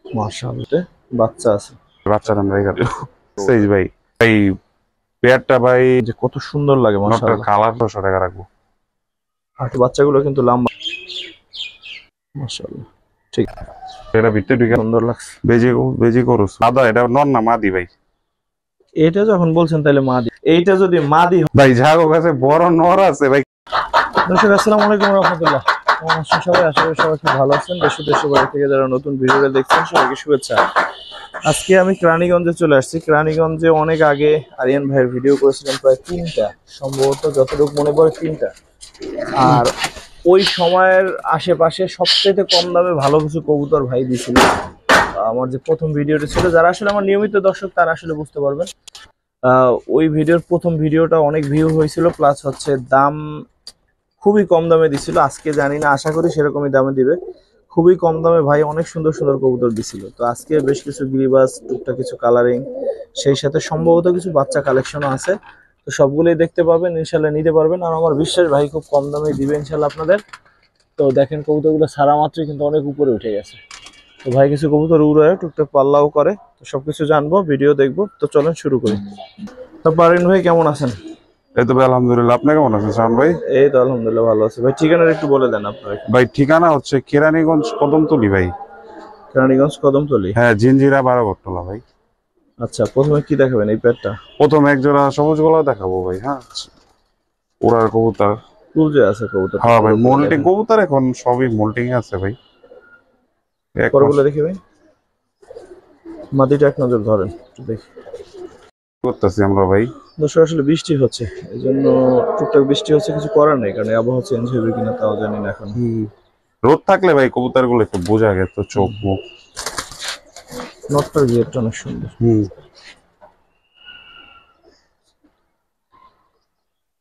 মাশাআল্লাহ, বাচ্চা আছে। বাচ্চা নাম রেখা সেই ভাই ভাই পেয়ারটা ভাই যে কত সুন্দর লাগে নটটার মাশাআল্লাহ। কালার 200 টাকা রাখবো। আর বাচ্চাগুলো কিন্তু লম্বা মাশাআল্লাহ। ঠিক, এটা ভিতরে ঢুকে সুন্দর লাগছে। বেজি করুস দাদা, এটা নর না মাদি ভাই? এটা যখন বলছেন তাহলে মাদি, এইটা যদি মাদি ভাই ঝাগো কাছে বড় নর আছে ভাই। দর্শক আসসালামু আলাইকুম রাহমাতুল্লাহ। কেমন আছেন সবাই? আশা করি সবাই খুব ভালো আছেন। দেশের বাইরে থেকে যারা নতুন ভিডিওটা দেখছেন সবাইকে শুভেচ্ছা। আজকে আমি কেরানীগঞ্জে চলে আসছি। কেরানীগঞ্জে অনেক আগে আরিয়ান ভাইয়ের ভিডিও করেছিলাম, প্রায় 3টা, সম্ভবত যতটুকু মনে পড়ে 3টা। আর ওই সময়ের আশেপাশে সবচেয়ে কম দামে ভালো কিছু কবুতর ভাই দিয়েছিল। আমার যে প্রথম ভিডিওটা ছিল, যারা আসলে আমার নিয়মিত দর্শক তারা আসলে বুঝতে পারবেন। ওই ভিডিওর প্রথম ভিডিওটা অনেক ভিউ হয়েছিল, প্লাস হচ্ছে দাম খুবই কম দামে দিছিল। আজকে জানি না, আশা করি সেরকমই দামে দিবে। খুবই কম দামে ভাই অনেক সুন্দর সুন্দর কবুতর দিছিল। তো আজকে বেশ কিছু গিরিবাস, টুকটাক কিছু কালারিং, সেই সাথে সম্ভবত কিছু বাচ্চা কালেকশনও আছে। তো সবগুলোই দেখতে পাবেন, ইনশাল্লাহ নিতে পারবেন। আর আমার বিশ্বাস ভাই খুব কম দামে দিবে ইনশাল্লাহ আপনাদের। তো দেখেন কবুতরগুলো সারা মাত্রই কিন্তু অনেক উপরে উঠে গেছে। তো ভাই কিছু কবুতর উড়ায়, টুকটাক পাল্লাও করে। তো সবকিছু জানবো, ভিডিও দেখবো। তো চলেন শুরু করি। তো পারিন ভাই কেমন আছেন? এই তো ভাই আলহামদুলিল্লাহ। আপনি কেমন আছেন শাওন ভাই? এই তো আলহামদুলিল্লাহ ভালো আছে ভাই। ঠিকানাটা একটু বলে দেন আপনার। ভাই ঠিকানা হচ্ছে কেরানীগঞ্জ কদমতলী ভাই। কেরানীগঞ্জ কদমতলী। হ্যাঁ, জিঞ্জিরা 12 বটতলা ভাই। আচ্ছা, প্রথমে কি দেখাবেন এই পেয়ারটা? প্রথম এক জোড়া সবুজ গলা দেখাবো ভাই। হ্যাঁ, ওড়ার কবুতর। তুলজে আছে কবুতর? হ্যাঁ ভাই, মোল্টিং কবুতর এখন সবই মোল্টিং আছে ভাই। এক মাস পরগুলো দেখি ভাই, মাটিটা এক নজর ধরেন একটু দেখি। করতেছি আমরা ভাই। দর্শক আসলে বৃষ্টি হচ্ছে, এই জন্য টুকটাক বৃষ্টি হচ্ছে, কিছু করার নেই, কারণ আবহাওয়া চেঞ্জ হবে কিনা তাও জানি না এখন। রোদ থাকলে ভাই কবুতর গুলো একটু বোঝা গেত, চোখ মুখ। নটটার গিয়ারটা অনেক সুন্দর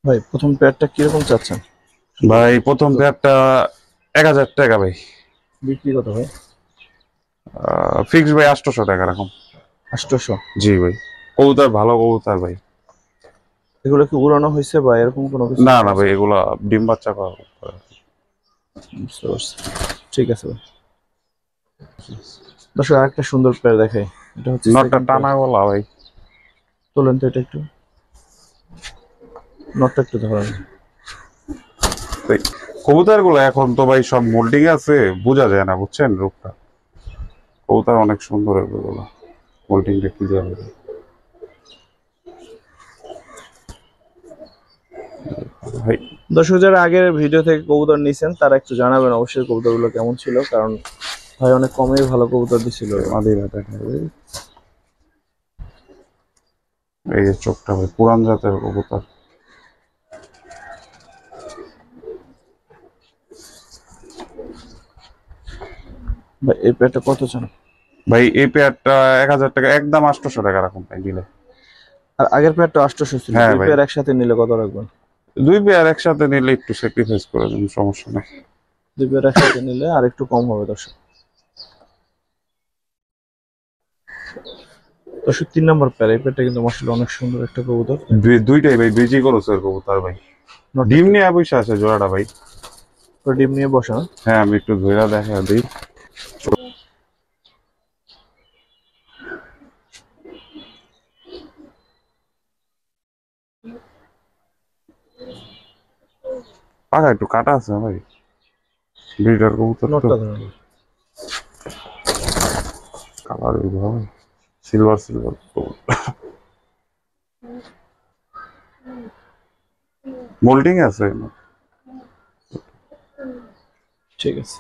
ভাই। প্রথম পেয়ারটা কিরকম চাচ্ছেন ভাই? প্রথম পেয়ারটা 1000 টাকা ভাই। বিক্রি কত ভাই? ফিক্স ভাই 800 টাকা রাখুন। 800? জি ভাই, কবুতর ভালো কবুতর ভাই। এগুলো কি উড়ানো হয়েছে বা এরকম কোনো কিছু? না না ভাই, এগুলা ডিম বাচ্চা করা কবুতর। বুঝতে পারছি, ঠিক আছে ভাই। দর্শক আরেকটা সুন্দর পেয়ার দেখাই, এটা হচ্ছে নটটা টানা গলা ভাই। তোলেন তো এটা একটু, নটটা একটু ধরেন। কবুতর গুলো এখন তো ভাই সব মোল্ডিং আছে, বোঝা যায় না বুঝছেন রূপটা। কবুতর অনেক সুন্দর এগুলো, মোল্ডিংটা কি যাবে ভাই। দর্শক যারা আগের ভিডিও থেকে কবুতর নিছেন তারা একটু জানাবেন অবশ্যই কবুতরগুলো কেমন ছিল, কারণ ভাই অনেক কমেই ভালো কবুতর দিছিল। এই যে চোখটা ভাই, পুরান জাতের কবুতর। ভাই এই পেয়ারটা কত চান? ভাই এই পেয়ারটা 1000 টাকা, একদম 800 টাকা রাখুন ভাই দিলে। আর আগের পেয়ারটা 800 ছিল, হ্যাঁ দুই ভাই, পেয়ার একসাথে নিলে কত রাখবেন? দুই পেয়ার একসাথে নিলে একটু স্যাক্রিফাইস করে দেন, সমস্যা নেই। দুই পেয়ার একসাথে নিলে আর একটু কম হবে দর্শক। দর্শক 3 নম্বর পেয়ার, এই পেয়ারটা কিন্তু মাশাআল্লাহ অনেক সুন্দর একটা কবুতর। দুইটাই ভাই বেজি করছে কবুতর ভাই। ডিম নিয়ে বসে আছে জোড়াটা ভাই। তো ডিম নিয়ে বসা। হ্যাঁ, আমি একটু ধইরা দেখা দিই। পাখা একটু কাটা আছে ভাই, ব্রিডার কবুতর তো। নটটা ধরেন। কালার ভাই, সিলভার সিলভার মোল্ডিং আছে। ঠিক আছে,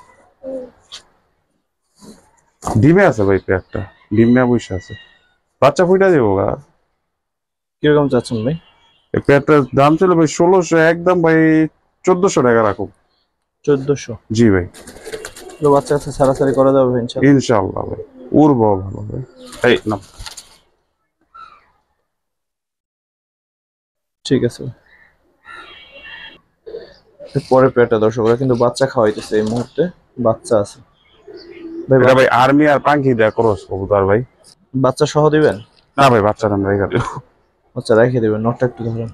ডিমে আছে ভাই পেয়ারটা, ডিম নিয়ে বসে আছে। বাচ্চা ফুইটা দেবো গা। কিরকম চাচ্ছেন ভাই? এই পেয়ারটার দাম ছিল ভাই 1600, একদম ভাই 1400 টাকা রাখুন। 1400? জি ভাই, তো বাচ্চা কাছে সারাসারি করা যাবে ইনশাআল্লাহ? ইনশাআল্লাহ ভাই, উড়বো ভালো ভাই। এই না, ঠিক আছে। পরে পেয়ারটা দর্শক, ওরা কিন্তু বাচ্চা খাওয়াইতেছে এই মুহূর্তে, বাচ্চা আছে ভাই। এটা ভাই আর্মি আর পাঙ্খি দেয়া ক্রস কবুতর ভাই। বাচ্চা সহ দিবেন? না ভাই, বাচ্চাটা আমরা রেখে দেবো। বাচ্চা রেখে দিবেন। নটটা একটু ধরেন।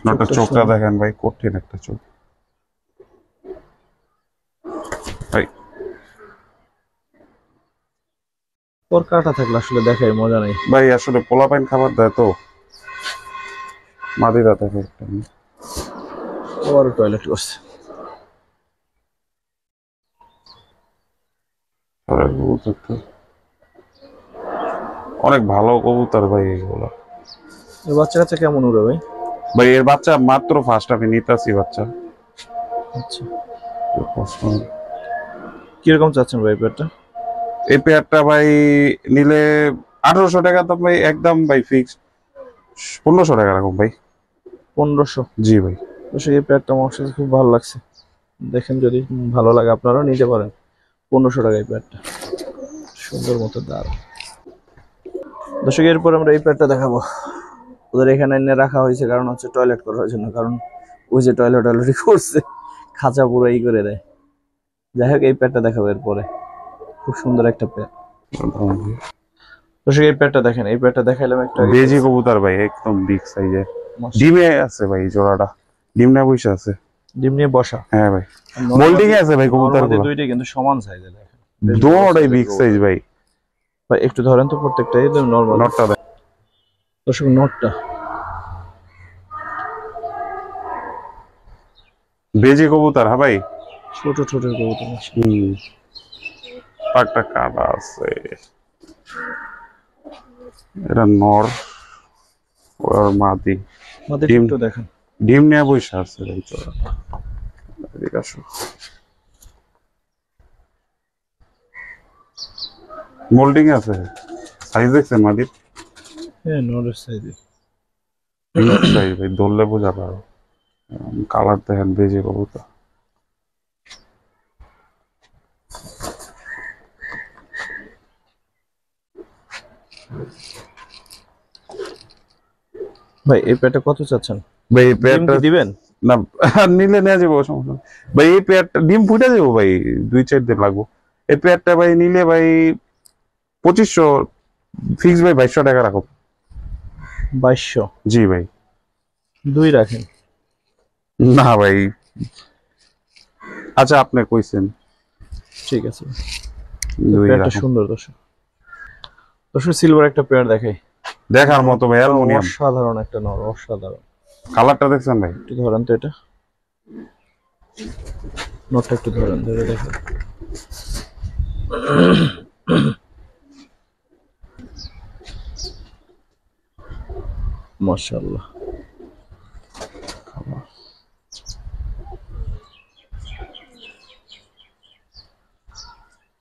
নটার চোখটা দেখেন ভাই, কঠিন একটা চোখ। ভাই ওর কাটা থাকলে আসলে দেখাই মজা নেই। ভাই আসলে পোলাপাইন খাবার দেয় তো, মাদিরা থাকে একটা। ওর টয়লেট করছে। আর কবুতর তো অনেক ভালো কবুতর ভাই এগুলো। এই বাচ্চা কাচ্চা কেমন উড়ে ভাই? ভাই এর বাচ্চা মাত্র ফার্স্ট আমি নিতাছি বাচ্চা। আচ্ছা, কিরকম চাচ্ছেন ভাই পেয়ারটা? এই পেয়ারটা ভাই নিলে 1800 টাকা তো ভাই, একদম ভাই ফিক্স 1500 টাকা রাখুন ভাই। 1500? জি ভাই। দর্শক এই পেয়ারটা আমার সাথে খুব ভালো লাগছে, দেখেন যদি ভালো লাগে আপনারাও নিতে পারেন। 1500 টাকা এই পেয়ারটা, সুন্দর মতো দাঁড়। দর্শক এরপর আমরা এই পেয়ারটা দেখাবো। ওদের এখানে এনে রাখা হয়েছে কারণ হচ্ছে টয়লেট করার জন্য, কারণ ওই যে টয়লেট অলরেডি করছে, খাঁচা পুরো ই করে দেয়। যাই হোক এই পেয়ারটা দেখাবো এরপরে, খুব সুন্দর একটা পেয়ার। দর্শক এই পেয়ারটা দেখেন, এই পেয়ারটা দেখাইলাম একটা বেজি কবুতর ভাই, একদম বিগ সাইজের। ডিমে আছে ভাই জোড়াটা, ডিম না বসে আছে। ডিম নিয়ে বসা? হ্যাঁ ভাই, মোল্ডিং এ আছে ভাই কবুতর গুলো। দুইটাই কিন্তু সমান সাইজের, দেখেন দুটোই বিগ সাইজ ভাই। ভাই একটু ধরেন তো প্রত্যেকটাই, একদম নরমাল। নটটা দেখ দর্শক নটটা বেজি কবুতর। হ্যাঁ ভাই, ছোট ছোট কবুতর আছে। পাকটা কাটা আছে। এটা নর ওর মাদি। মাদি ডিম একটু দেখেন, ডিম নিয়ে বসে আছে ভাই জোড়া। এদিকে আসো। মোল্ডিং আছে, সাইজ দেখছেন মাদির? হ্যাঁ নরের সাইজে। সাইজ ভাই, ধরলে বোঝা পারো। কালার দেখেন বেজি কবুতর। ভাই এই পেয়ারটা কত চাচ্ছেন? ভাই এই ডিম পেয়ারটা কি দিবেন? না, নিলে নিয়ে যাবো, সমস্যা নেই। ভাই এই পেয়ারটা ডিম ফুটে যাবো ভাই, 2-4 দিন লাগবো। এই পেয়ারটা ভাই নিলে ভাই 2500 ফিক্স ভাই, 2200 টাকা রাখো। 2200? জি ভাই। দুই রাখেন। না ভাই, আচ্ছা আপনি কইছেন, ঠিক আছে। দুই পেয়ারটা রাখো। সুন্দর দর্শক। দর্শক সিলভার একটা পেয়ার দেখাই, দেখার মতো ভাই, অ্যালুমিনিয়াম অসাধারণ একটা নর, অসাধারণ। কালারটা দেখছেন ভাই? একটু ধরেন তো এটা, নটটা একটু ধরেন, ধরে দেখেন। মাশাআল্লাহ।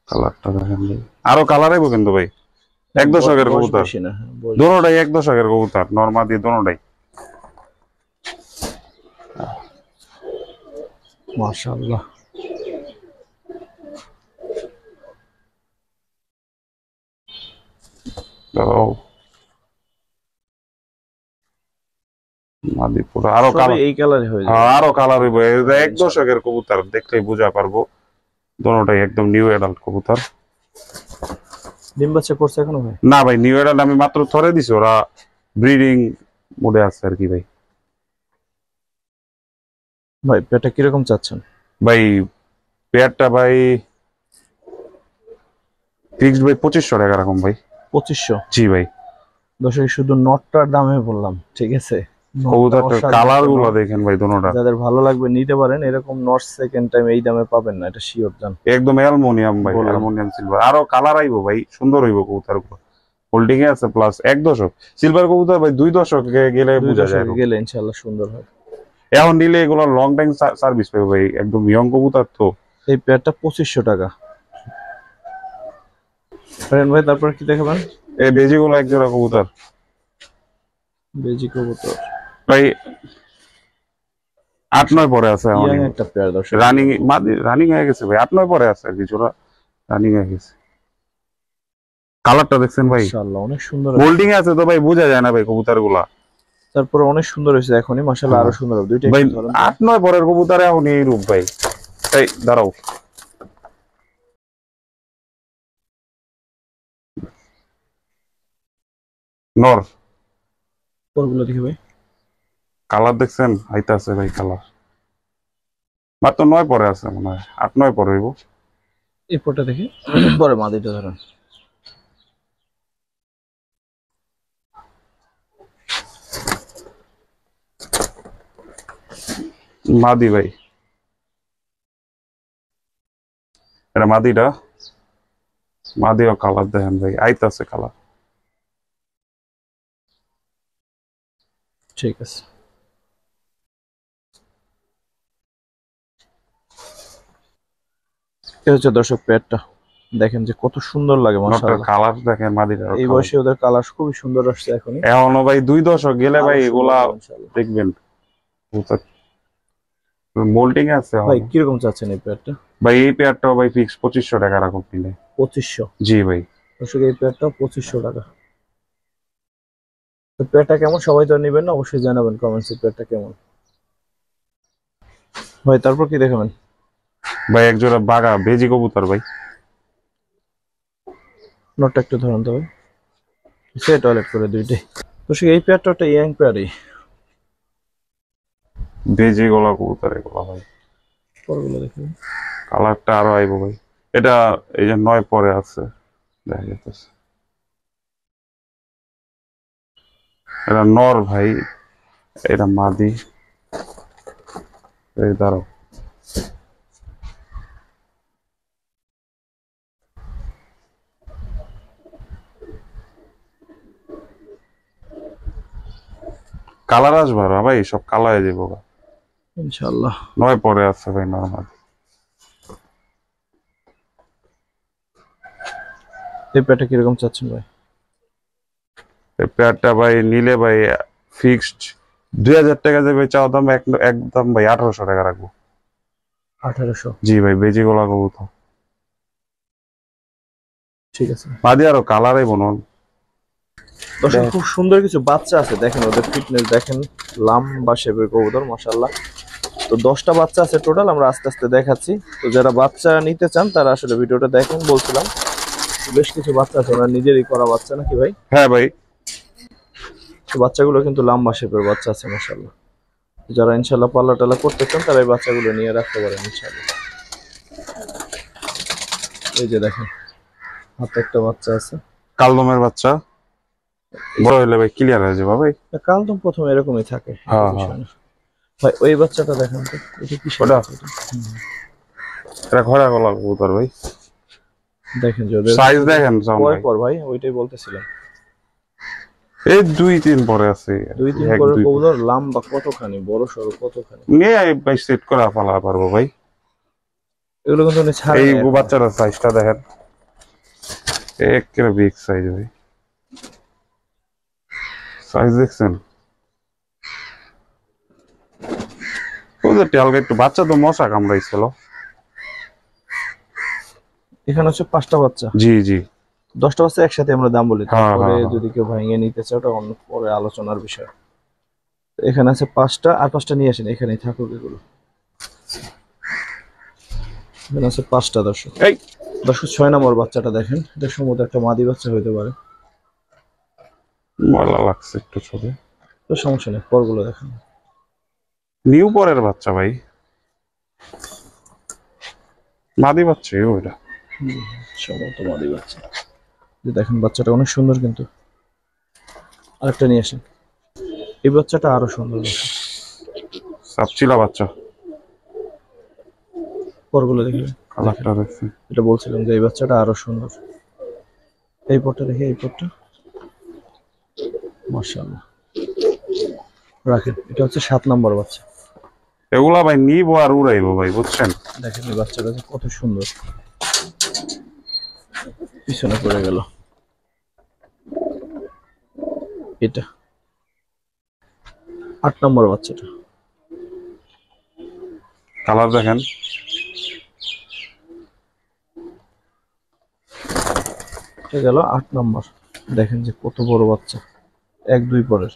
কালারটা দেখেন ভাই, আরো কালার আইবো কিন্তু ভাই। 1 দশকের কবুতর, বেশি না, হ্যাঁ, দোনোটাই 1 দশকের কবুতর, নরমা দিয়ে দোনোটাই। মাশাআল্লাহ। দাঁড়াও, মাদি পুরো আরো সবই কালার, এই কালারে হয়ে যাবে। আরো কালার হইবো। এটা 1 দশকের কবুতর, দেখলেই বোঝা পারবো। দোনোটাই একদম নিউ অ্যাডাল্ট কবুতর। ডিম বাচ্চা করছে এখনো ভাই? না ভাই, নিউ অ্যাডাল্ট আমি মাত্র থরে দিছি, ওরা ব্রিডিং মোডে আছে আর কি ভাই। ভাই পেয়ারটা কিরকম চাচ্ছেন? ভাই পেয়ারটা ভাই ফিক্সড ভাই 2500 টাকা রাখুন ভাই। 2500? জি ভাই। দর্শক শুধু নটটার দামে বললাম, ঠিক আছে? কবুতরটার কালার গুলো দেখেন ভাই, দোনোটা যাদের ভালো লাগবে নিতে পারেন। এরকম নট সেকেন্ড টাইম এই দামে পাবেন না, এটা শিওর জান। একদম অ্যালুমিনিয়াম ভাই, বললাম। Aluminium silver. আরো কালার আইবো ভাই, সুন্দর হইবো কবুতর গুলো। হোল্ডিং এ আছে প্লাস 1 দশক সিলভার কবুতর ভাই, 2 দশকে গেলে দুই বোঝা যায়। দশকে গেলে ইনশাআল্লাহ সুন্দর হয়। এখন নিলে এগুলো লং টাইম সার্ভিস পাবে ভাই, একদম ইয়ং কবুতর তো। এই পেয়ারটা 2500 টাকা। ফ্রেন্ড ভাই তারপর কি দেখাবেন? এই বেজি গুলো এক জোড়া কবুতর বেজি কবুতর ভাই 8-9 পরে আছে। ইয়াং একটা পেয়ার দর্শক, রানিং রানিং হয়ে গেছে ভাই, 8-9 পরে আছে আর কি, জোড়া রানিং হয়ে গেছে। কালারটা দেখছেন ভাই? মাশাআল্লাহ অনেক সুন্দর। হোল্ডিং আছে তো ভাই, বোঝা যায় না ভাই কবুতর গুলা। তারপরে অনেক সুন্দর হয়েছে এখনই, মাশাআল্লাহ আরো সুন্দর হবে। দুইটা ভাই একটু ধরেন। 8-9 পরের কবুতর এখন এই রূপ ভাই। এই দাঁড়াও, নর পরগুলো দেখি ভাই। কালার দেখছেন? হাইতে আছে ভাই কালার, মাত্র 9 পরে আছে মনে হয়, 8-9 পরে হইব। এই পটটা দেখি পরে মাদিটা ধরেন। মাদি ভাই, এটা মাদিটা। মাদিও কালার দেখেন ভাই, আইতাছে কালার। ঠিক আছে। এটা হচ্ছে দর্শক পেয়ারটা, দেখেন যে কত সুন্দর লাগে নটটার মাশাআল্লাহ। কালার দেখেন, মাদিটার এই কালার। বয়সে ওদের কালার খুবই সুন্দর আসছে এখনই। এখনো ভাই 2 দশক গেলে ভাই আরো সুন্দর এগুলা হবে ইনশাআল্লাহ। দেখবেন মোল্টিং আছে ভাই এখনো। কিরকম চাচ্ছেন এই পেয়ারটা? ভাই এই পেয়ারটাও ভাই ফিক্স 2500 টাকা রাখুন কিনে। 2500? জি ভাই। দর্শক এই পেয়ারটা 2500 টাকা। তো পেয়ারটা কেমন সবাই তো নেবেন না, অবশ্যই জানাবেন কমেন্টসে পেয়ারটা কেমন। ভাই তারপর কি দেখাবেন? ভাই একজোড়া বাঘা বেজি কবুতর ভাই। নোটটা একটু ধরুন তো ভাই, সে টয়লেট করে দুইটাই। দর্শক এই পেয়ারটা একটা ইয়াং পেয়ারই। বেজি গলা কবুতর এগুলো ভাই। পরগুলো দেখুন। কালারটা আরো আইবো ভাই। এটা এই যে 9 পরে আছে, দেখা যাচ্ছে। এটা নর ভাই, এটা মাদি। এই দাঁড়াও, কালার আসবে না ভাই, সব কালো হয়ে যাবো। ইনশাআল্লাহ। 9 পরে আছে ভাই নর্মাল। এই পেয়ারটা কিরকম চাচ্ছেন ভাই? এই পেয়ারটা ভাই নিলে ভাই ফিক্সড 2000 টাকা যাবে চাওয়া দাম, একদম ভাই 1800 টাকা রাখবো। 1800? জি ভাই, বেজি গলা কবুতর। ঠিক আছে। মাদি আরো কালারই বনন। দর্শক খুব সুন্দর কিছু বাচ্চা আছে, দেখেন ওদের ফিটনেস দেখেন, লম্বা শেপের কবুতর মাশাআল্লাহ। তো 10টা বাচ্চা আছে টোটাল, আমরা আস্তে আস্তে দেখাচ্ছি। তো যারা বাচ্চা নিতে চান তারা আসলে ভিডিওটা দেখেন, বলছিলাম বেশ কিছু বাচ্চা আছে, ওরা নিজেরই করা বাচ্চা নাকি ভাই? হ্যাঁ ভাই। তো বাচ্চাগুলো কিন্তু লম্বা শেপের বাচ্চা আছে মাশাআল্লাহ। যারা ইনশাআল্লাহ পাল্লা টাল্লা করতে চান তারা এই বাচ্চাগুলো নিয়ে রাখতে পারেন ইনশাআল্লাহ। এই যে দেখেন হাতে একটা বাচ্চা আছে। কালদমের বাচ্চা বড় হলে ভাই ক্লিয়ার হয়ে যাবে ভাই। কাল তো প্রথমে এরকমই থাকে, হ্যাঁ, বিষয় হ্যাঁ। না। ভাই ওই বাচ্চাটা দেখেন তো, এটা কি ওটা? বাচ্চা এটা? এটা ঘোড়া গলা কবুতর ভাই। দেখেন যে ওদের সাইজ দেখেন সাউন্ড কয় ভাই। পর ভাই, ওইটাই বলতেছিলাম। এই 2-3 পরে আছে। 2-3 এক পরের দুই কবুতর, লম্বা কতখানি, বড় সড়ো কতখানি। নিয়ে ভাই সেট করা পালা পারবো ভাই। এগুলো কিন্তু উনি ছাড়েন এই নাই এখনো। বাচ্চাটার সাইজটা দেখেন, একেবারে বিগ সাইজ ভাই। সাইজ দেখছেন? ওদের টেলগা একটু বাচ্চা তো মশা কামড়াইছিল। এখানে হচ্ছে 5টা বাচ্চা। জি জি। 10টা বাচ্চা একসাথে আমরা দাম বলি, হ্যাঁ, তারপরে হ্যাঁ, হ্যাঁ। যদি কেউ ভাঙিয়ে নিতে চায় ওটা অন্য পরে আলোচনার বিষয়। তো এখানে আছে 5টা, আর 5টা নিয়ে আসেন, এখানেই থাকুক এগুলো। এখানে আছে 5টা দর্শক। এই দর্শক 6 নম্বর বাচ্চাটা দেখেন, এটা সম্ভবত একটা মাদি বাচ্চা হইতে পারে। ময়লা লাগছে একটু ছবি। তো সমস্যা নেই, পরগুলো দেখেন। নিউ পরের বাচ্চা ভাই, মাদি বাচ্চা ওইটা। সম্ভবত মাদি বাচ্চা। যে দেখেন বাচ্চাটা অনেক সুন্দর, কিন্তু আরেকটা নিয়ে আসেন। এই বাচ্চাটা আরো সুন্দর দেখেন। সাপচিলা বাচ্চা। পরগুলো দেখে কালারটা দেখছেন? এটা বলছিলাম যে এই বাচ্চাটা আরো সুন্দর। এই পরটা দেখে, এই পরটা মাশাআল্লাহ। রাখেন, এটা হচ্ছে 7 নম্বর বাচ্চা। এগুলা ভাই নিবো আর উড়াইবো ভাই, বুঝছেন? দেখেন এই বাচ্চাটা যে কত সুন্দর, পিছনে পড়ে গেল। এটা 8 নম্বর বাচ্চাটা। কালার দেখেন। এটা গেল 8 নম্বর। দেখেন যে কত বড় বাচ্চা, 1-2 পরের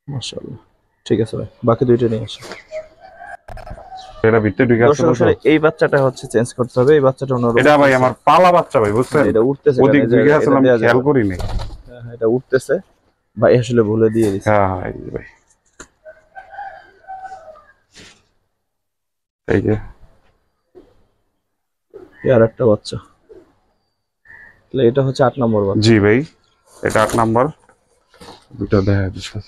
মাশাআল্লাহ। ঠিক আছে ভাই, বাকি দুইটা নিয়ে আসেন। এটা ভিতরে ঢুকে আছে দর্শক তো। আসলে এই বাচ্চাটা হচ্ছে চেঞ্জ করতে হবে, এই বাচ্চাটা অন্যরকম। এটা ভাই আমার পালা বাচ্চা ভাই, বুঝছেন? এটা উঠতেছে, ওদিক কারণ ঢুকে এটা আছে, আমি দেয়া যাবে খেয়াল না। করিনি। হ্যাঁ, হ্যাঁ, এটা উঠতেছে ভাই, আসলে ভুলে দিয়ে দিছে। হ্যাঁ হ্যাঁ, এই যে ভাই, এই যে আর একটা বাচ্চা, তাহলে এটা হচ্ছে 8 নম্বর বাচ্চা। জি ভাই, এটা 8 নাম্বার। দুটো দেখা দিচ্ছি।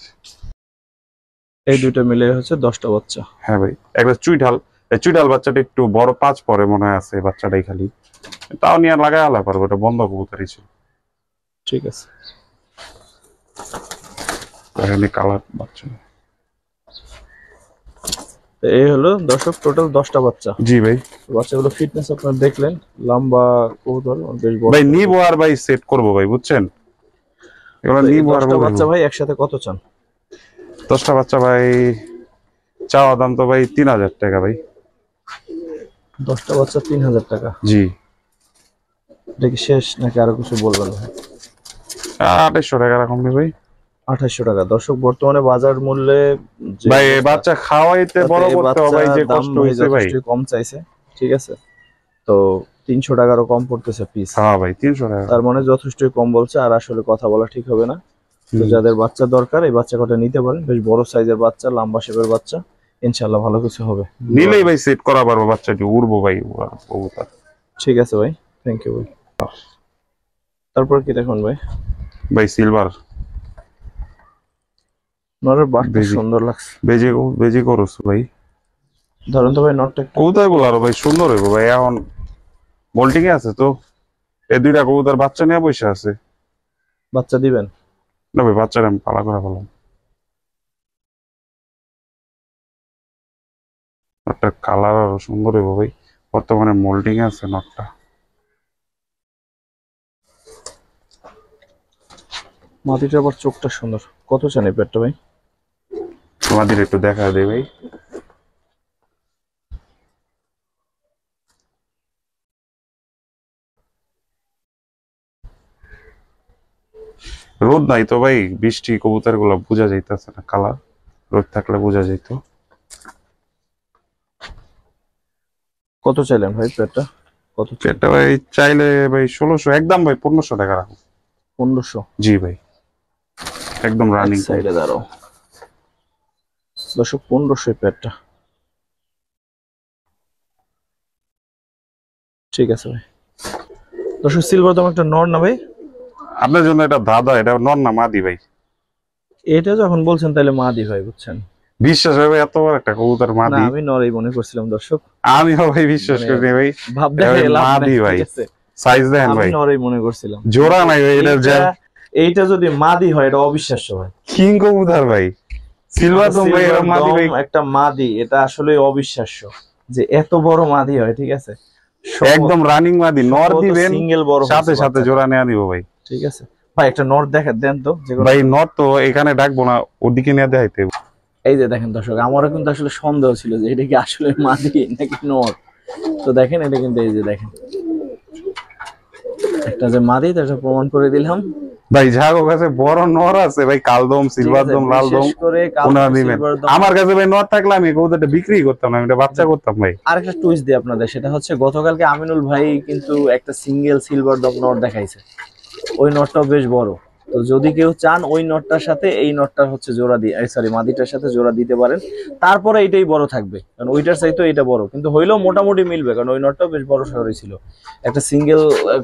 এই দুইটা মিলে হচ্ছে 10টা বাচ্চা। হ্যাঁ ভাই, একটা চুইঠাল। এই চুইঠাল বাচ্চাটা একটু বড়, 5 পরে মনে হয় আছে বাচ্চাটাই খালি। তাও নিয়ে লাগাই আলা পারবো, এটা বন্ধ কবুতরই ছিল। ঠিক আছে। এখানে কালার বাচ্চা। তো এই হলো দর্শক টোটাল 10টা বাচ্চা। জি ভাই। বাচ্চাগুলো ফিটনেস আপনারা দেখলেন, লম্বা কবুতর, বেশ বড়। ভাই নিবো আর ভাই সেট করবো ভাই, বুঝছেন? এগুলো তো এই নিবো আর 10টা বাচ্চা বলবো। ভাই একসাথে কত চান? 10টা বাচ্চা ভাই চাওয়া দাম তো ভাই 3000 টাকা ভাই। 10টা বাচ্চা 3000 টাকা। জি। এটা কি শেষ নাকি আরো কিছু বলবেন ভাই? 2800 টাকা রাখুন ভাই। 2800 টাকা। দর্শক বর্তমানে বাজার মূল্যে যে ভাই এই বাচ্চা খাওয়াইতে তাতে বড় এই করতে হবে ভাই, যে বাচ্চার দাম কষ্ট ভাই হইছে ভাই। যথেষ্টই কম চাইছে, ঠিক আছে? তো 300 টাকারও কম পড়তেছে পিস। হ্যাঁ ভাই 300 টাকা। তার মানে যথেষ্টই কম বলছে, আর আসলে কথা বলা ঠিক হবে না। তো যাদের বাচ্চা দরকার এই বাচ্চা কটা নিতে পারেন, বেশ বড় সাইজের বাচ্চা, লম্বা শেপের বাচ্চা, ইনশাআল্লাহ ভালো কিছু হবে। নিলেই ভাই সেট করা পারবো, বাচ্চাটি উড়বো ভাই কবুতর। ঠিক আছে ভাই, থ্যাংক ইউ ভাই। তারপর কি দেখুন ভাই? ভাই সিলভার নরের বাটটা বেজি। সুন্দর লাগছে। বেজি করস ভাই। ধরেন তো ভাই নটটা একটু। কবুতর গুলো আরো ভাই সুন্দর হইবো ভাই, এখন বোল্টিং এ আছে তো। এই দুইটা কবুতর বাচ্চা নিয়ে বসে আছে। বাচ্চা দিবেন? না ভাই, বাচ্চারা আমি পালা করে ফেলাম। একটা কালার আরো সুন্দর হইবো ভাই, বর্তমানে মোল্ডিং এ আছে নটটা। মাটিটা আবার চোখটা সুন্দর। কত চান এই পেটটা ভাই? তোমাদের একটু দেখা দেয় ভাই। রোদ নাই তো ভাই, বৃষ্টি, কবুতর গুলো বোঝা যাইতেছে না কালার। রোদ থাকলে বোঝা যাইত। কত চাইলেন ভাই পেটটা? কত চাই? এটা ভাই চাইলে ভাই 1600, একদম ভাই 1500 টাকা রাখো। 1500? জি ভাই, একদম রানিং। সাইডে দাঁড়াও দর্শক, 1500 পেটটা। ঠিক আছে ভাই। দর্শক সিলভার দাম একটা নর না ভাই? আপনার জন্য এটা দাদা, এটা নর না মাদি ভাই। এটা যখন বলছেন তাহলে মাদি ভাই, বুঝছেন? বিশ্বাস হয় ভাই, এত বড় একটা কবুতর না, মাদি? আমি নরই মনে করছিলাম দর্শক। আমিও ভাই বিশ্বাস মানে করি ভাই। ভাব এটা দেখে ভাই লাভ মাদি নাই, ভাই, ঠিক আছে? সাইজ দেখেন আমি ভাই, নরই মনে করছিলাম। জোড়া নাই ভাই এটার। যা এইটা যদি মাদি হয় এটা অবিশ্বাস্য ভাই। কিং কবুতর ভাই, সিলভার দম ভাই, এরকম মাদি ভাই। একটা মাদি, এটা আসলে অবিশ্বাস্য যে এত বড় মাদি হয়, ঠিক আছে? একদম রানিং মাদি, নর দিবেন সিঙ্গেল বড় সাথে সাথে জোড়া নেওয়া দিব ভাই। ঠিক আছে ভাই, একটা নর দেখেন দেন তো ভাই নর তো এখানে ডাকবো না, ওদিকে নিয়ে দেখাইতে। এই যে দেখেন দর্শক, আমারও কিন্তু আসলে সন্দেহ ছিল যে এটা কি আসলে মাদি নাকি নর। তো দেখেন এটা কিন্তু, এই যে দেখেন একটা যে মাদি, এটা প্রমাণ করে দিলাম ভাই। ঝাগো কাছে বড় নর আছে ভাই, কালদম, সিলভার দম, লাল দম, কোনটা দিবেন? আমার কাছে ভাই নর থাকলে আমি কবুতরটা বিক্রি করতাম না, আমি এটা বাচ্চা করতাম ভাই। আরেকটা টুইস্ট দিই আপনাদের, সেটা হচ্ছে গতকালকে আমিনুল ভাই কিন্তু একটা সিঙ্গেল সিলভার দম নট দেখাইছে। ওই নটটাও বেশ বড়। তো যদি কেউ চান ওই নটটার সাথে এই নটটার হচ্ছে জোড়া দিয়ে, সরি মাদিটার সাথে জোড়া দিতে পারেন। তারপরে এইটাই বড় থাকবে, কারণ ওইটার চাইতো এটা বড়, কিন্তু হইলেও মোটামুটি মিলবে, কারণ ওই নটটাও বেশ বড় সড়ই ছিল। একটা সিঙ্গেল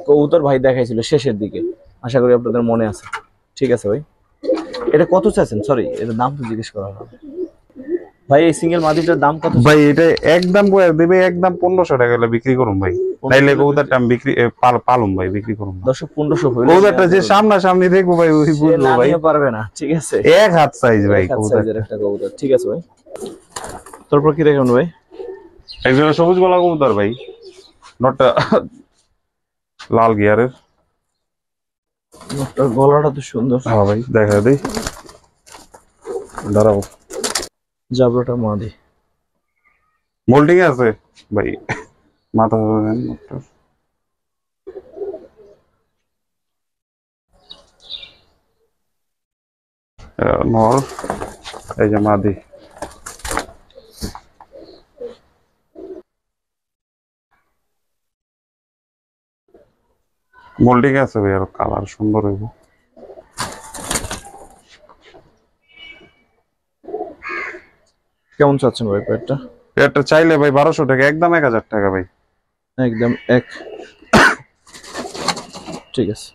কবুতর ভাই দেখাইছিল শেষের দিকে, আশা করি আপনাদের মনে আছে। ঠিক আছে ভাই, এটা কত চাইছেন? সরি, এটা দাম তো জিজ্ঞেস করা হলো ভাই। এই সিঙ্গেল মাদিটার দাম কত ভাই? এটা একদম বয়ার দেবে, একদম 1500 টাকা হলে বিক্রি করুন ভাই। তাইলে কবুতরটা আমি বিক্রি পালুম ভাই, বিক্রি করুন না। 1500 হইলো। কবুতরটা যে সামনাসামনি দেখবো ভাই, ওই বুঝবো ভাই। পারবে না, ঠিক আছে? এক হাত সাইজ ভাই কবুতর, একটা কবুতর। ঠিক আছে ভাই, তারপর কি দেখুন ভাই? একজন সবুজ গলা কবুতর ভাই, নটটা লাল গিয়ারের। গলাটা তো সুন্দর। হ্যাঁ ভাই, দেখা দেই, দাঁড়াও। জাবরাটা মাদি, মোল্ডিং আছে ভাই, মাথা ধরেন নটটার। নর, এই যে মাদি। মোল্ডিং আছে ভাই, আর কালার সুন্দর হইব। কেমন চাচ্ছেন ভাই পেটটা? এটা চাইলে ভাই 1200 টাকা, একদম 1000 টাকা ভাই। একদম এক। ঠিক আছে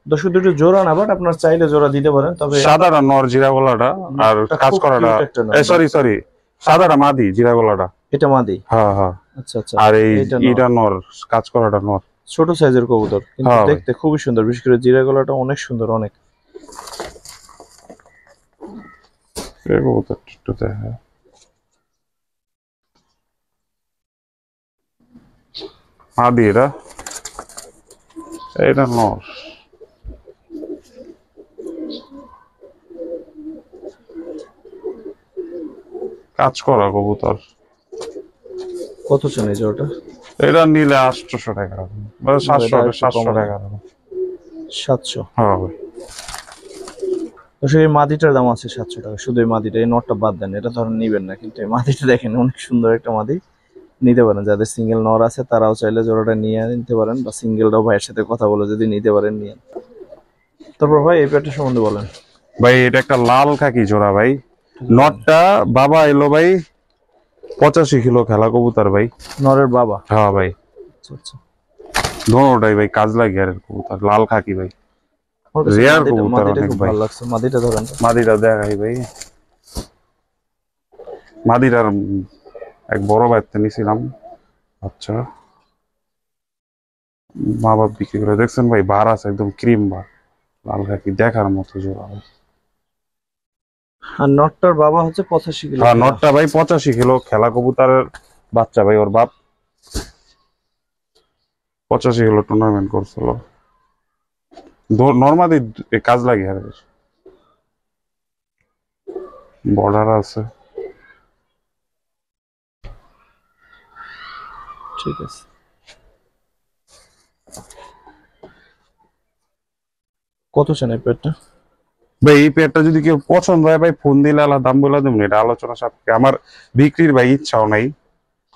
দর্শক, দুটো জোড়া না, বাট আপনার চাইলে জোড়া দিতে পারেন, তবে সাদাটা নর জিরা গলাটা আর নরটা কাজ খুব করাটা, cute একটা নর। সরি সরি, সাদাটা মাদি জিরা গলাটা। এটা মাদি। হ্যাঁ হ্যাঁ। আচ্ছা আচ্ছা। আর এই এটা এটা নর, কাজ করাটা নর। ছোট সাইজের কবুতর, কিন্তু হ্যাঁ ভাই। দেখতে খুবই সুন্দর, বিশেষ করে জিরা গলাটা অনেক সুন্দর, অনেক। এই কবুতরটা একটু দেখা। মাদি এটা, এটা নর। কাজ করা কবুতর। কত চান এই জোড়াটা? এটা নিলে 800 টাকা, 700 টাকা। 700। হ্যাঁ ভাই। তো সেই মাদিটার দাম আছে 700 টাকা, শুধু এই মাদিটা, এই নটটা বাদ দেন, এটা ধরেন নিবেন না, কিন্তু এই মাদিটা দেখেন অনেক সুন্দর একটা মাদি, নিতে পারেন। যাদের সিঙ্গেল নর আছে তারাও চাইলে জোড়াটা নিয়ে নিতে পারেন, বা সিঙ্গেলটাও ভাইয়ের সাথে কথা বলে যদি নিতে পারেন নিয়ে। তারপর ভাই এই পেয়ারটা সম্বন্ধে বলেন। ভাই এটা একটা লাল খাকি জোড়া ভাই। নটটা বাবা এলো ভাই 85 কিলো খেলা কবুতর ভাই। নরের বাবা? হ্যাঁ ভাই। আচ্ছা আচ্ছা। দোনোটাই ভাই কাজ লাগে আর কবুতর, লাল খাকি ভাই। আমার কাছে Rare মাদিটা কবুতর মাদিটা অনেক খুব ভাই। ভালো লাগছে, মাদিটা ধরেন তো। মাদিটা দেখাই ভাই। মাদিটার এক বড় বাচ্চা নিছিলাম। আচ্ছা, মা বাপ বিক্রি করে দেখছেন ভাই, বার আছে একদম ক্রিম বার, লাল খাকি দেখার মতো জোড়া ভাই। আর নটটার বাবা হচ্ছে 85 কিলো। হ্যাঁ নটটা ভাই 85 কিলো খেলা কবুতরের বাচ্চা ভাই। ওর বাপ 85 কিলো টুর্নামেন্ট করছিল। নর্মালি কাজ লাগে আর বর্ডার আছে। ঠিক আছে। কত চান এই পেয়ারটা? ভাই এই পেয়ারটা যদি কেউ পছন্দ হয় ভাই ফোন দিলে আলাদা দাম বলে দেবেন, এটা আলোচনা সাপেক্ষে। আমার বিক্রির ভাই ইচ্ছাও নাই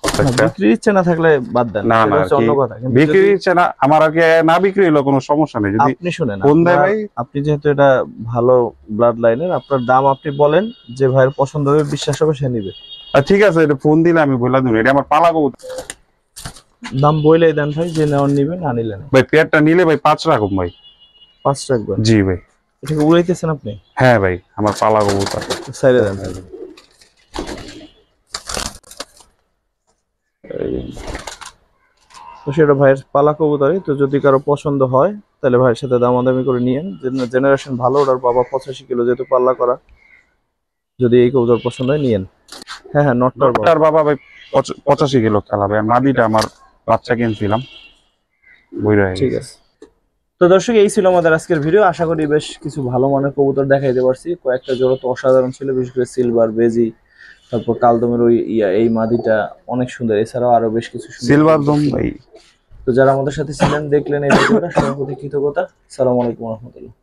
একটা। বিক্রির ইচ্ছে না থাকলে বাদ দেন, না সেটা না হচ্ছে অন্য কথা। কিন্তু বিক্রির ইচ্ছা না আমার, আর কি না বিক্রি হলো কোনো সমস্যা নেই যদি আপনি শুনেন, ফোন দেয় ভাই। আপনি যেহেতু এটা ভালো ব্লাড লাইনের, আপনার দাম আপনি বলেন, যে ভাইয়ের পছন্দ হবে, বিশ্বাস হবে, সে নিবে। ঠিক আছে, এটা ফোন দিলে আমি বলে দেবো, এটা আমার পালা কবুতর। দাম বইলেই দেন ভাই, যে নেওয়ার নিবে, না নিলে না। ভাই পেয়ারটা নিলে ভাই 5 রাখুন ভাই। 5 রাখবেন? জি ভাই। এটাকে উড়াইতেছেন আপনি? হ্যাঁ ভাই, আমার পালা কবুতর। সাইডে দেন ভাই। তো সেটা ভাইয়ের পালা কবুতরই, তো যদি কারো পছন্দ হয় তাহলে ভাইয়ের সাথে দামাদামি করে নিয়েন। জেনারেশন ভালো, ওটার বাবা 85 কিলো যেহেতু পাল্লা করা, যদি এই কবুতর পছন্দ হয় নিয়েন। হ্যাঁ হ্যাঁ, নটটার বাবা। নটটার বাবা ভাই 85 কিলো খেলা ভাই। আর মাদিটা আমার বাচ্চা কিনছিলাম বইরা। ঠিক আছে। তো দর্শক, এই ছিল আমাদের আজকের ভিডিও। আশা করি বেশ কিছু ভালো মানের কবুতর দেখাইতে পারছি। কয়েকটা জোড়া তো অসাধারণ ছিল, বিশেষ করে সিলভার, বেজি, তারপর কালদমের ওই এই মাদিটা অনেক সুন্দর। এছাড়াও আরো বেশ কিছু সুন্দর সিলভার কবুতর দম ছিল। ভাই। তো যারা আমাদের সাথে ছিলেন, দেখলেন এই ভিডিওটা, সবার প্রতি কৃতজ্ঞতা। আসসালামু আলাইকুম রহমতুল্লাহ।